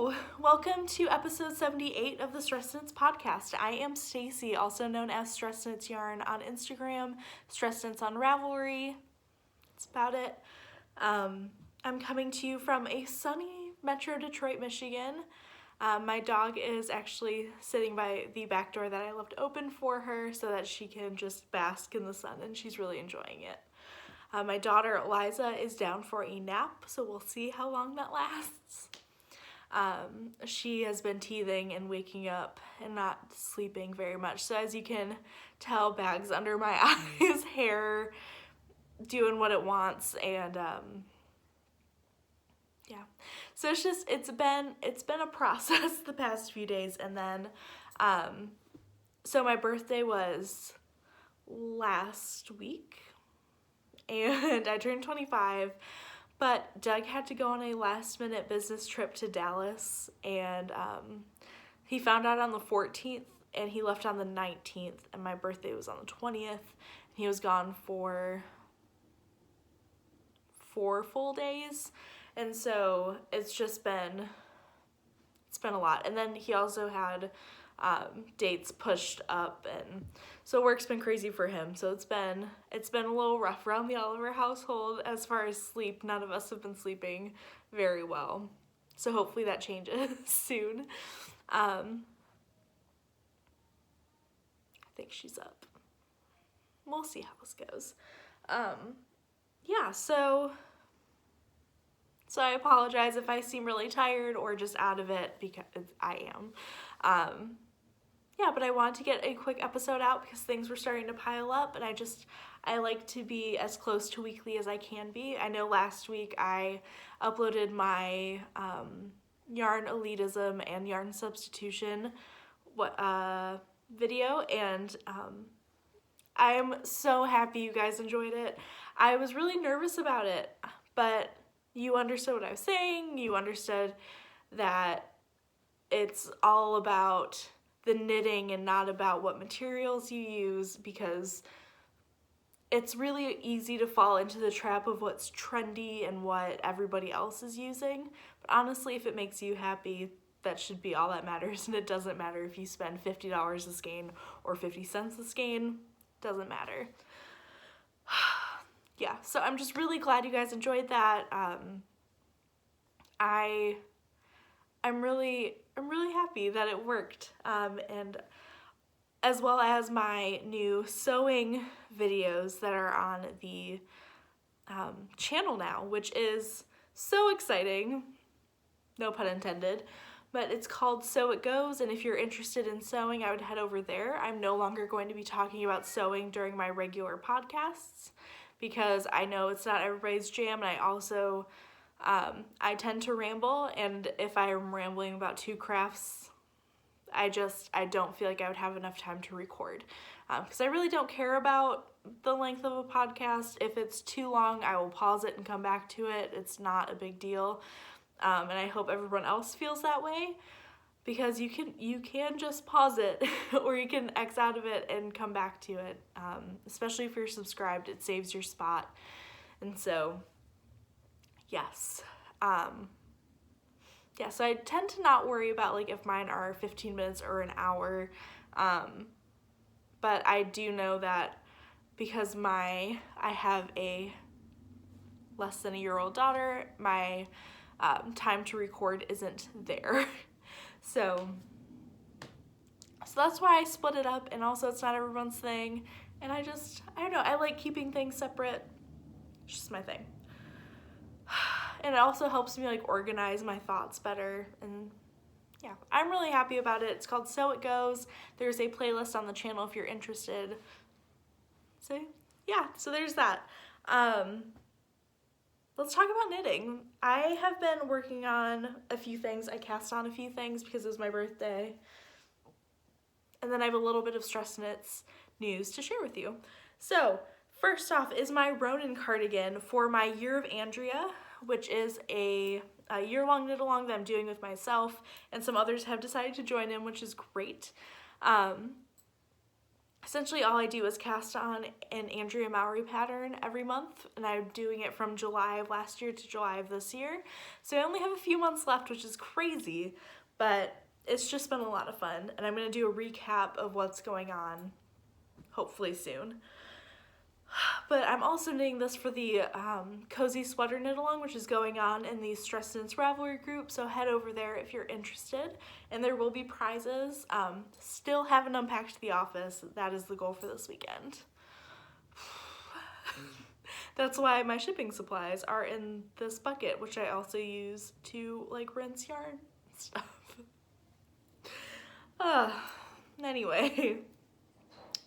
Hello, welcome to episode 78 of the Stress Knits podcast. I am Stacy, also known as Stress Knits Yarn on Instagram, Stress Knits on Ravelry. That's about it. I'm coming to you from a sunny Metro Detroit, Michigan. My dog is actually sitting by the back door that I left open for her so that she can just bask in the sun, and she's really enjoying it. My daughter Eliza is down for a nap, so we'll see how long that lasts. She has been teething and waking up and not sleeping very much. So as you can tell, bags under my eyes, hair doing what it wants, and yeah. So it's been a process the past few days, and then so my birthday was last week and I turned 25. But Doug had to go on a last-minute business trip to Dallas, and he found out on the 14th, and he left on the 19th, and my birthday was on the 20th, and he was gone for 4 full days, and so it's been a lot. And then he also had dates pushed up, and so work's been crazy for him. So it's been a little rough around the Oliver household as far as sleep. None of us have been sleeping very well, so hopefully that changes soon. I think she's up. We'll see how this goes. Yeah, so I apologize if I seem really tired or just out of it, because I am. Yeah, but I wanted to get a quick episode out because things were starting to pile up, and I like to be as close to weekly as I can be. I know last week I uploaded my yarn elitism and yarn substitution video, and I'm so happy you guys enjoyed it. I was really nervous about it, but you understood what I was saying. You understood that it's all about the knitting and not about what materials you use, because it's really easy to fall into the trap of what's trendy and what everybody else is using. But honestly, if it makes you happy, that should be all that matters, and it doesn't matter if you spend $50 a skein or 50 cents a skein. Doesn't matter. Yeah, so I'm just really glad you guys enjoyed that. I'm really happy that it worked, and as well as my new sewing videos that are on the channel now, which is so exciting, no pun intended, but it's called Sew It Goes, and if you're interested in sewing, I would head over there. I'm no longer going to be talking about sewing during my regular podcasts, because I know it's not everybody's jam, and I also I tend to ramble, and if I'm rambling about 2 crafts, I don't feel like I would have enough time to record, because I really don't care about the length of a podcast. If it's too long, I will pause it and come back to it. It's not a big deal, and I hope everyone else feels that way, because you can just pause it or you can X out of it and come back to it, especially if you're subscribed. It saves your spot, and so yes. Yeah, so I tend to not worry about like if mine are 15 minutes or an hour, but I do know that because I have a less than a year-old daughter, my time to record isn't there. So that's why I split it up, and also it's not everyone's thing, and I don't know, I like keeping things separate. It's just my thing. And it also helps me like organize my thoughts better, and yeah, I'm really happy about it. It's called Sew It Goes. There's a playlist on the channel if you're interested. So yeah, so there's that. Let's talk about knitting. I have been working on a few things. I cast on a few things because it was my birthday, and then I have a little bit of Stress Knits news to share with you. So first off is my Ronin cardigan for my Year of Andrea, which is a year-long knit-along that I'm doing with myself, and some others have decided to join in, which is great. essentially all I do is cast on an Andrea Mowry pattern every month, and I'm doing it from July of last year to July of this year. So I only have a few months left, which is crazy, but it's just been a lot of fun, and I'm going to do a recap of what's going on hopefully soon. But I'm also knitting this for the Cozy Sweater Knit Along, which is going on in the Stress Knits Ravelry group, so head over there if you're interested, and there will be prizes. Still haven't unpacked the office. That is the goal for this weekend. That's why my shipping supplies are in this bucket, which I also use to like rinse yarn stuff. Anyway,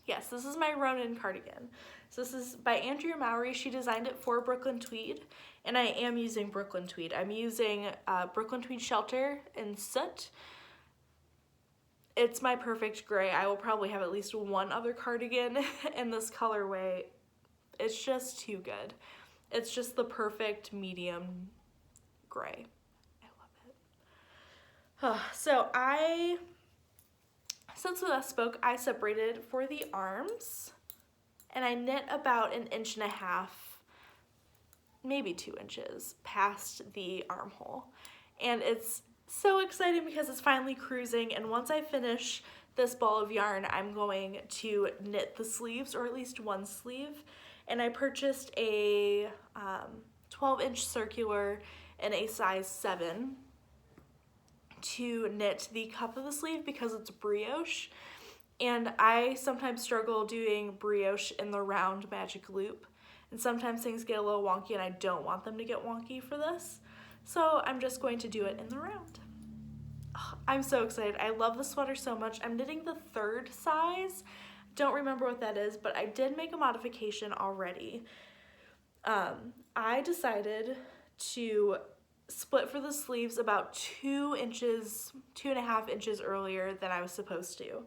yes, this is my Ronin cardigan. So this is by Andrea Mowry. She designed it for Brooklyn Tweed, and I am using Brooklyn Tweed. I'm using Brooklyn Tweed Shelter in Soot. It's my perfect gray. I will probably have at least one other cardigan in this colorway. It's just too good. It's just the perfect medium gray. I love it. So since we last spoke, I separated for the arms, and I knit about 1.5 inches, maybe 2 inches past the armhole. And it's so exciting because it's finally cruising, and once I finish this ball of yarn, I'm going to knit the sleeves, or at least one sleeve. And I purchased a 12-inch circular in a size 7 to knit the cup of the sleeve because it's brioche, and I sometimes struggle doing brioche in the round magic loop, and sometimes things get a little wonky and I don't want them to get wonky for this, so I'm just going to do it in the round. Oh, I'm so excited. I love the sweater so much. I'm knitting the 3rd size. Don't remember what that is, but I did make a modification already. I decided to split for the sleeves about 2.5 inches earlier than I was supposed to.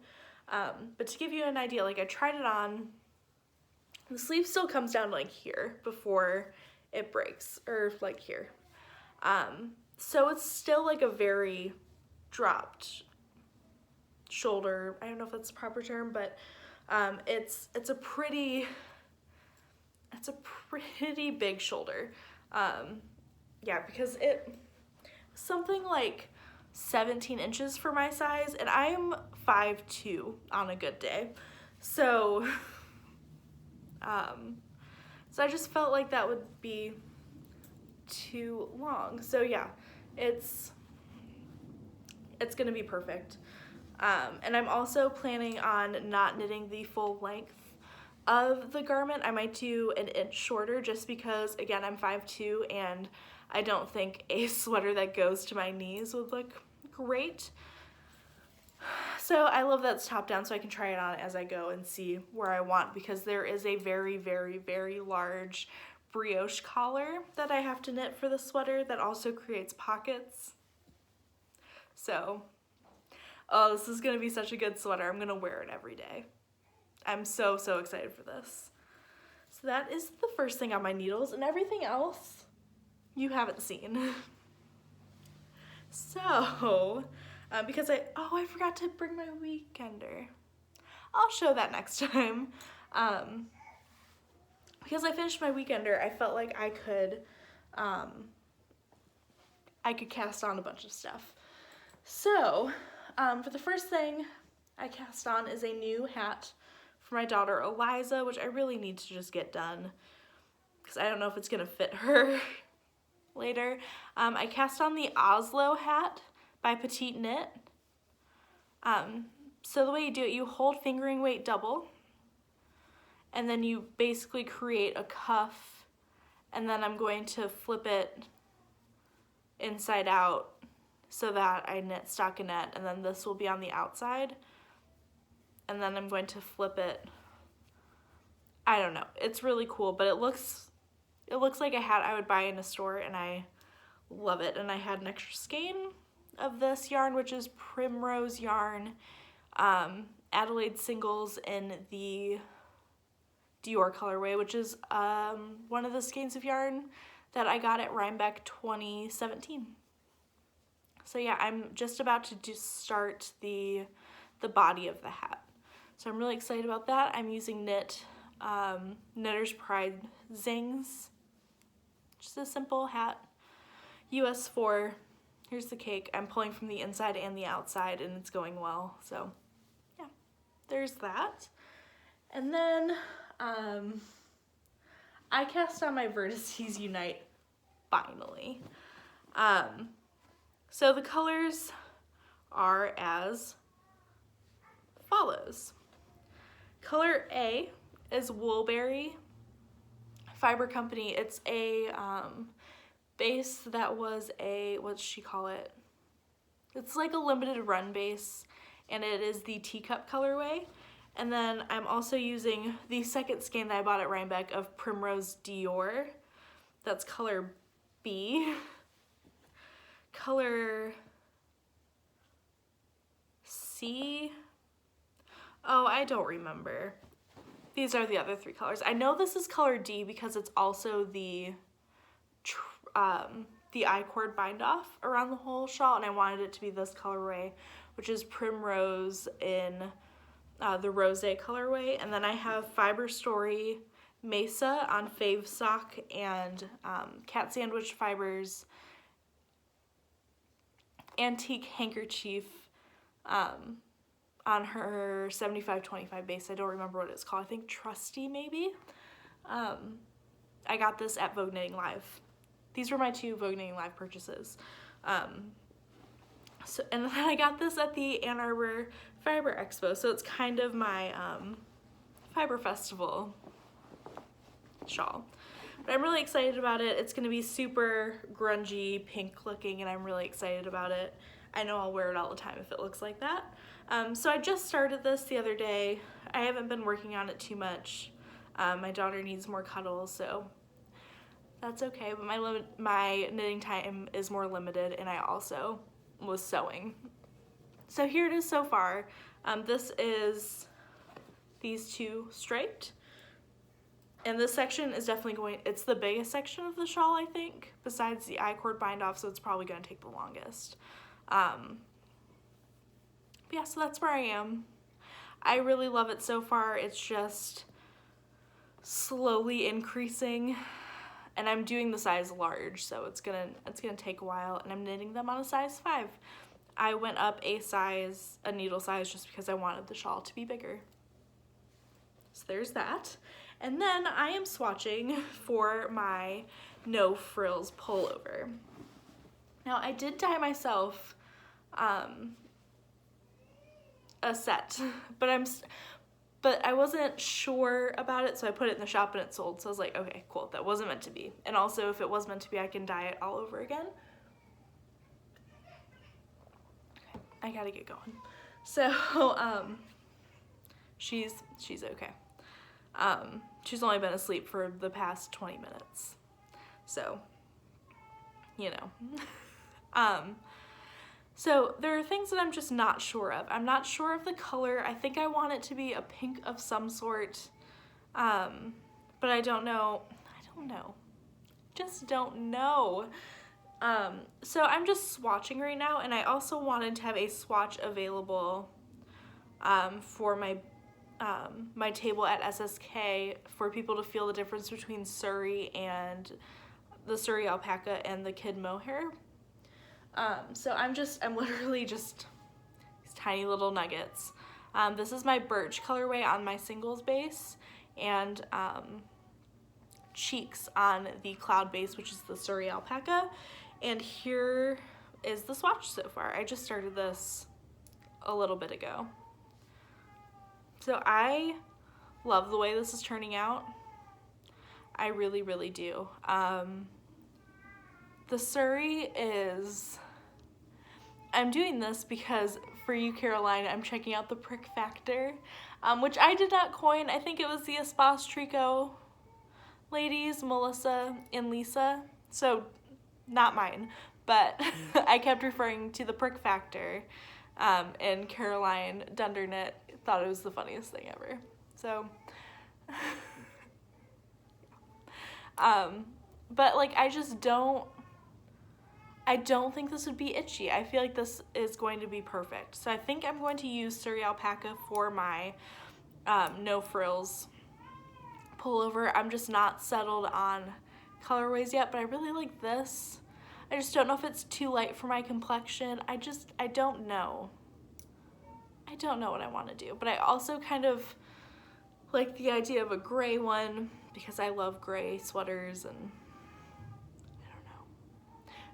But to give you an idea, like I tried it on, the sleeve still comes down like here before it breaks, or like here. So it's still like a very dropped shoulder. I don't know if that's the proper term, but it's a pretty big shoulder. Yeah, because it something like 17 inches for my size, and I am 5'2" on a good day. So I just felt like that would be too long. So yeah, it's gonna be perfect. And I'm also planning on not knitting the full length of the garment. I might do 1 inch shorter just because, again, I'm 5'2", and I don't think a sweater that goes to my knees would look great. So I love that it's top down, so I can try it on as I go and see where I want, because there is a very, very, very large brioche collar that I have to knit for the sweater that also creates pockets. So, oh, this is gonna be such a good sweater. I'm gonna wear it every day. I'm so, so excited for this. So that is the first thing on my needles, and everything else you haven't seen. So, because I forgot to bring my weekender. I'll show that next time. Because I finished my weekender, I felt like I could cast on a bunch of stuff. So, for the first thing I cast on is a new hat for my daughter Eliza, which I really need to just get done because I don't know if it's gonna fit her later. I cast on the Oslo hat by Petite Knit. So the way you do it, you hold fingering weight double, and then you basically create a cuff, and then I'm going to flip it inside out so that I knit stockinette, and then this will be on the outside, and then I'm going to flip it. I don't know, it's really cool, but it looks like a hat I would buy in a store, and I love it. And I had an extra skein of this yarn, which is Primrose yarn, Adelaide singles in the Dior colorway, which is one of the skeins of yarn that I got at Rhinebeck 2017. So yeah, I'm just about to start the body of the hat. So I'm really excited about that. I'm using Knitter's Pride Zings. Just a simple hat. US 4. Here's the cake. I'm pulling from the inside and the outside, and it's going well. So yeah, there's that. And then I cast on my Vertices Unite finally. So the colors are as follows. Color A is Woolberry Fiber Company. It's a base that was a, what'd she call it? It's like a limited run base, and it is the teacup colorway. And then I'm also using the second skein that I bought at Rhinebeck of Primrose Dior. That's color B. Color C. Oh, I don't remember. These are the other three colors. I know this is color D because it's also the I-cord bind off around the whole shawl, and I wanted it to be this colorway, which is Primrose in the Rosé colorway. And then I have Fiber Story Mesa on Fave Sock and Cat Sandwich Fibers Antique Handkerchief on her 75-25 base. I don't remember what it's called. I think Trusty maybe. I got this at Vogue Knitting Live. These were my 2 Vogue Knitting Live purchases. And then I got this at the Ann Arbor Fiber Expo, so it's kind of my Fiber Festival shawl. But I'm really excited about it. It's gonna be super grungy, pink looking, and I'm really excited about it. I know I'll wear it all the time if it looks like that. So I just started this the other day. I haven't been working on it too much. My daughter needs more cuddles, so that's okay, but my knitting time is more limited, and I also was sewing. So here it is so far. This is these 2 striped, and this section is definitely it's the biggest section of the shawl, I think, besides the I-cord bind off, so it's probably going to take the longest. But yeah, so that's where I am. I really love it so far. It's just slowly increasing. And I'm doing the size large, so it's gonna take a while, and I'm knitting them on a size 5. I went up a needle size, just because I wanted the shawl to be bigger. So there's that. And then I am swatching for my no frills pullover. Now I did dye myself a set, but I wasn't sure about it, so I put it in the shop and it sold. So I was like, okay, cool, that wasn't meant to be. And also, if it was meant to be, I can dye it all over again. Okay, I gotta get going. So, she's okay. She's only been asleep for the past 20 minutes. So, you know. So there are things that I'm just not sure of. I'm not sure of the color. I think I want it to be a pink of some sort, but I don't know. Just don't know. So I'm just swatching right now, and I also wanted to have a swatch available for my my table at SSK for people to feel the difference between Surrey and the Surrey alpaca and the kid mohair. So I'm literally just these tiny little nuggets. This is my birch colorway on my singles base, and cheeks on the cloud base, which is the Surrey alpaca. And here is the swatch so far. I just started this a little bit ago. So I love the way this is turning out. I really, really do. The Surrey is, I'm doing this because for you, Caroline, I'm checking out the prick factor, which I did not coin. I think it was the Espas Trico ladies, Melissa and Lisa. So not mine, but I kept referring to the prick factor, and Caroline Dundernit thought it was the funniest thing ever. So, but like, I don't think this would be itchy. I feel like this is going to be perfect. So I think I'm going to use Surrey alpaca for my no frills pullover. I'm just not settled on colorways yet, but I really like this. I just don't know if it's too light for my complexion. I don't know. I don't know what I want to do, but I also kind of like the idea of a gray one because I love gray sweaters, and I don't know.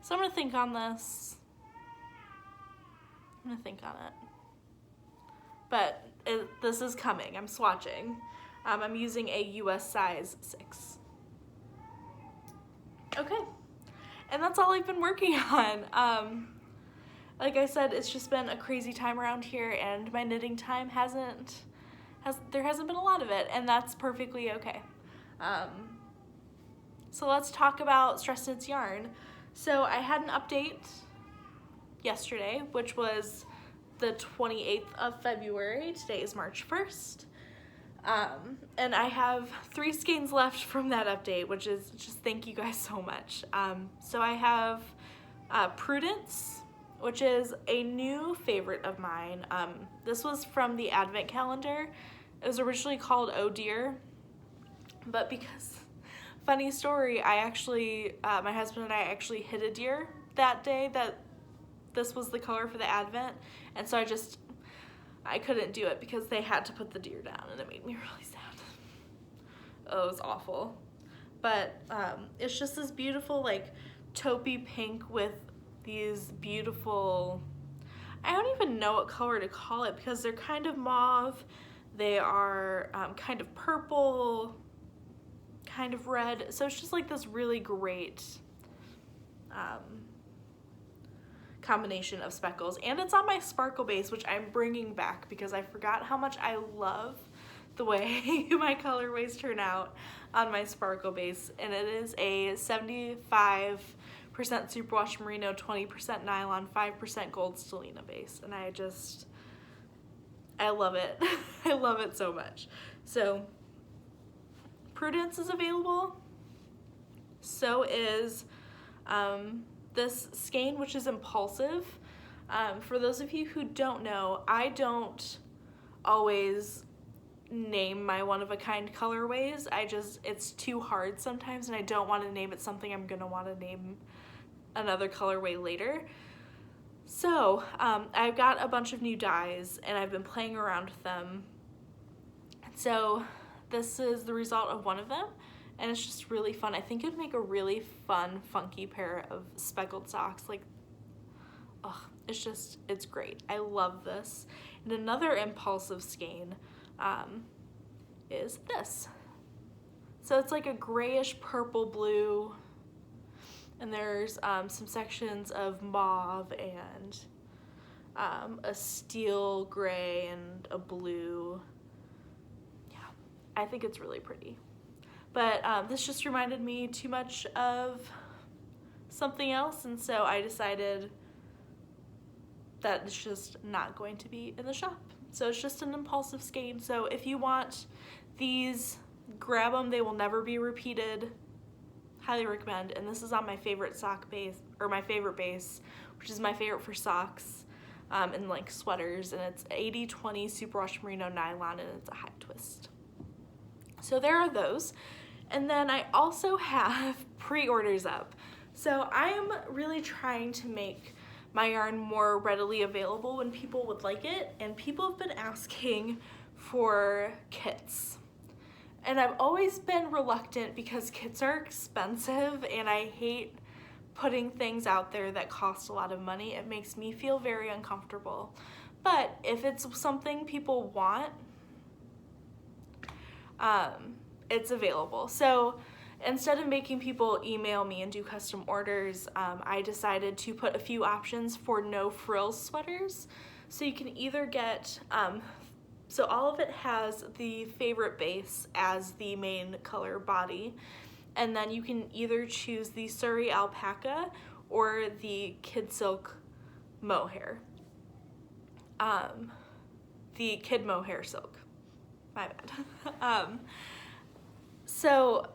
So I'm gonna think on this. I'm gonna think on it. But this is coming. I'm swatching. I'm using a US size 6. Okay. And that's all I've been working on. Like I said, it's just been a crazy time around here, and my knitting time there hasn't been a lot of it, and that's perfectly okay. So let's talk about Stress Knits Yarn. So I had an update yesterday, which was the 28th of February. Today is March 1st. And I have 3 skeins left from that update, which is just thank you guys so much. So I have Prudence, which is a new favorite of mine. This was from the Advent calendar. It was originally called Oh Dear, but because, funny story, I actually, my husband and I actually hit a deer that day that this was the color for the Advent, and so I couldn't do it because they had to put the deer down, and it made me really sad. Oh, it was awful. But it's just this beautiful, like, taupey pink with these beautiful, I don't even know what color to call it because they're kind of mauve, they are kind of purple, kind of red, so it's just like this really great combination of speckles, and it's on my sparkle base, which I'm bringing back because I forgot how much I love the way my colorways turn out on my sparkle base, and it is a 75% superwash merino, 20% nylon, 5% gold stellina base, and I love it. I love it so much. So Prudence is available. So is this skein, which is Impulsive. For those of you who don't know, I don't always name my one-of-a-kind colorways. It's too hard sometimes, and I don't want to name it something I'm gonna want to name another colorway later. So I've got a bunch of new dyes, and I've been playing around with them. So this is the result of one of them, and it's just really fun. I think it'd make a really fun, funky pair of speckled socks. Like, oh, it's great. I love this. And another Impulsive skein is this. So it's like a grayish purple blue, and there's some sections of mauve and a steel gray and a blue. Yeah, I think it's really pretty. But this just reminded me too much of something else, and so I decided that it's just not going to be in the shop. So it's just an Impulsive skein. So if you want these, grab them. They will never be repeated. Highly recommend. And this is on my favorite sock base, or my favorite base, which is my favorite for socks and like sweaters, and it's 80/20 superwash merino nylon, and it's a high twist. So there are those. And then I also have pre-orders up. So I am really trying to make my yarn more readily available when people would like it, and people have been asking for kits. And I've always been reluctant because kits are expensive, and I hate putting things out there that cost a lot of money. It makes me feel very uncomfortable. But if it's something people want, it's available. So instead of making people email me and do custom orders, I decided to put a few options for no frills sweaters. So you can either get, so all of it has the favorite base as the main color body, and then you can either choose the Surrey alpaca or the kid silk mohair. The kid mohair silk, my bad. So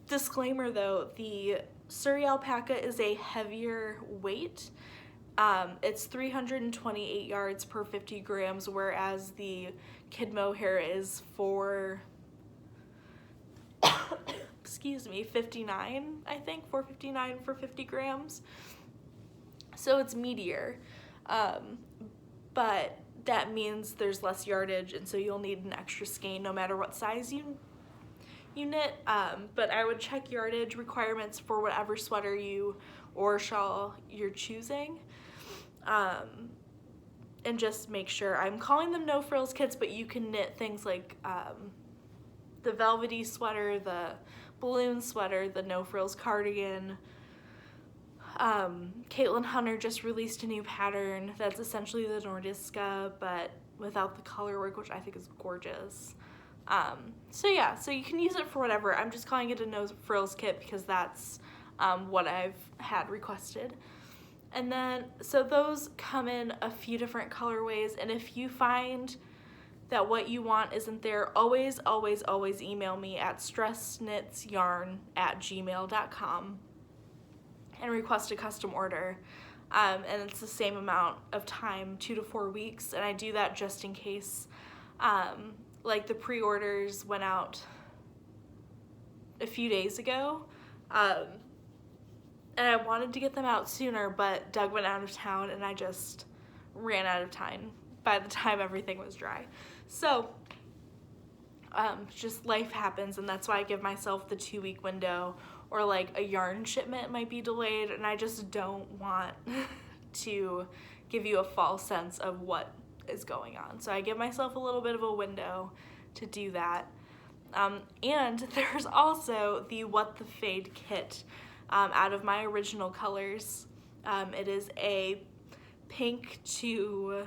disclaimer though, the Surrey alpaca is a heavier weight, It's 328 yards per 50 grams, whereas the kid mohair is for, excuse me, 59, I think, 459 for 50 grams. So it's meatier, but that means there's less yardage, and so you'll need an extra skein no matter what size you knit. But I would check yardage requirements for whatever sweater or shawl you're choosing. And just make sure. I'm calling them no frills kits, but you can knit things like the velvety sweater, the balloon sweater, the no frills cardigan. Caitlin Hunter just released a new pattern that's essentially the Nordiska, but without the color work, which I think is gorgeous. So yeah, so you can use it for whatever. I'm just calling it a no frills kit because that's what I've had requested. And then, so those come in a few different colorways, and if you find that what you want isn't there, always, always, always email me at stressknitsyarn@gmail.com and request a custom order. And it's the same amount of time, 2 to 4 weeks, and I do that just in case. Like the pre-orders went out a few days ago, and I wanted to get them out sooner, but Doug went out of town and I just ran out of time by the time everything was dry. So just life happens, and that's why I give myself the 2-week window, or like a yarn shipment might be delayed, and I just don't want to give you a false sense of what is going on. So I give myself a little bit of a window to do that. And there's also the What the Fade kit out of my original colors. It is a pink to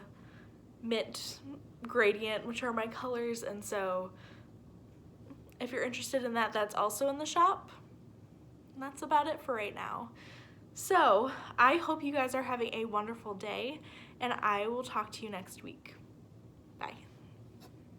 mint gradient, which are my colors, and so if you're interested in that, that's also in the shop. And that's about it for right now. So I hope you guys are having a wonderful day, and I will talk to you next week.